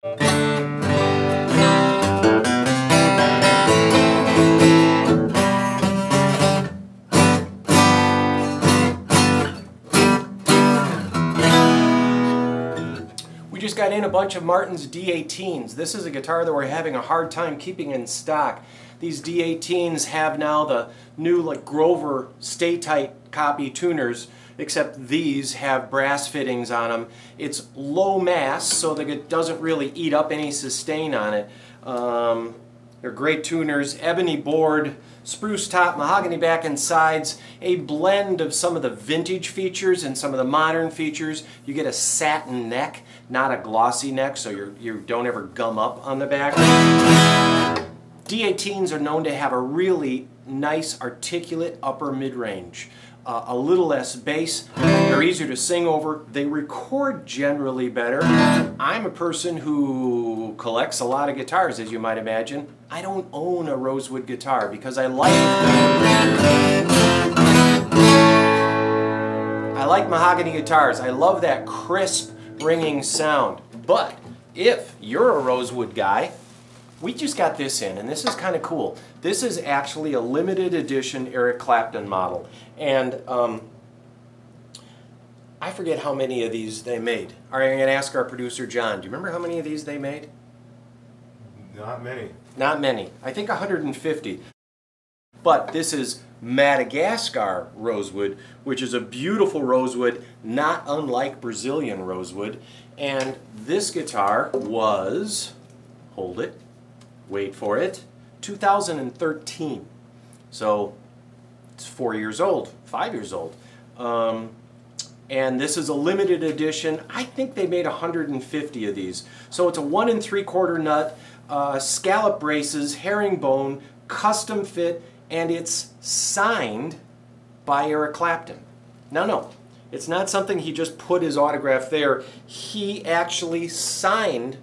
We just got in a bunch of Martin's D-18s. This is a guitar that we're having a hard time keeping in stock. These D-18s have now the new like Grover Stay Tight copy tuners, except these have brass fittings on them. It's low mass, so that it doesn't really eat up any sustain on it. They're great tuners, ebony board, spruce top, mahogany back and sides, a blend of some of the vintage features and some of the modern features. You get a satin neck, not a glossy neck, so you don't ever gum up on the back. D-18s are known to have a really nice articulate upper mid-range. A little less bass, they're easier to sing over, they record generally better. I'm a person who collects a lot of guitars, as you might imagine. I don't own a rosewood guitar because I like mahogany guitars. I love that crisp ringing sound. But if you're a rosewood guy, we just got this in, and this is kind of cool. This is actually a limited edition Eric Clapton model. And I forget how many of these they made. I'm going to ask our producer, John. Do you remember how many of these they made? Not many. Not many. I think 150. But this is Madagascar rosewood, which is a beautiful rosewood, not unlike Brazilian rosewood. And this guitar was, hold it, wait for it, 2013. So it's 4 years old, 5 years old. And this is a limited edition. I think they made 150 of these. So it's a 1 3/4 nut, scallop braces, herringbone, custom fit, and it's signed by Eric Clapton. No, it's not something he just put his autograph there. He actually signed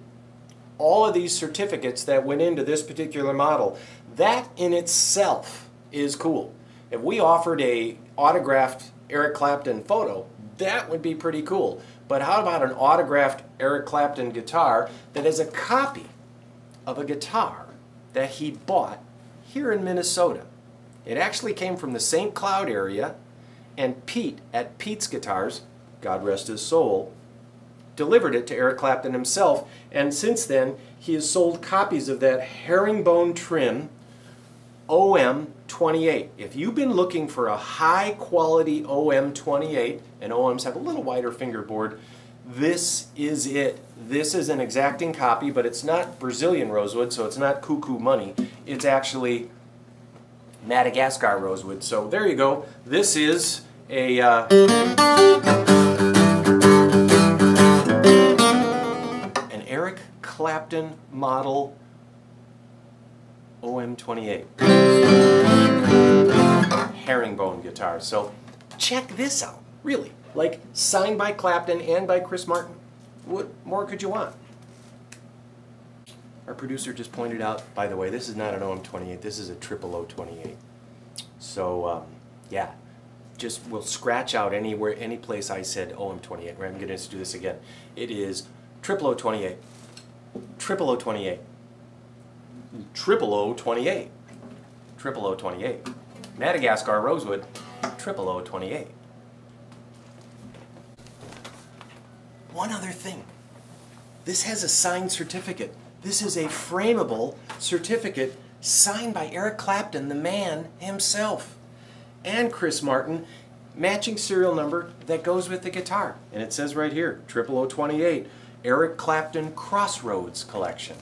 all of these certificates that went into this particular model. That in itself is cool. If we offered a autographed Eric Clapton photo, that would be pretty cool. But how about an autographed Eric Clapton guitar that is a copy of a guitar that he bought here in Minnesota? It actually came from the St. Cloud area, and Pete at Pete's Guitars, God rest his soul, delivered it to Eric Clapton himself, and since then he has sold copies of that herringbone trim OM-28. If you've been looking for a high quality OM-28, and OMs have a little wider fingerboard, this is it. This is an exacting copy, but it's not Brazilian rosewood, so it's not cuckoo money. It's actually Madagascar rosewood. So there you go. This is a an Eric Clapton model OM-28 herringbone guitar. So check this out. Really, like signed by Clapton and by Chris Martin. What more could you want? Our producer just pointed out, by the way, this is not an OM-28, this is a OOO-28. So yeah, just we'll scratch out anywhere, any place I said OM-28. I'm going to do this again. It is OOO-28, OOO-28, OOO-28, OOO-28, Madagascar rosewood, OOO-28. One other thing, this has a signed certificate. This is a frameable certificate signed by Eric Clapton, the man himself, and Chris Martin, matching serial number that goes with the guitar. And it says right here, OOO-28, Eric Clapton Crossroads collection.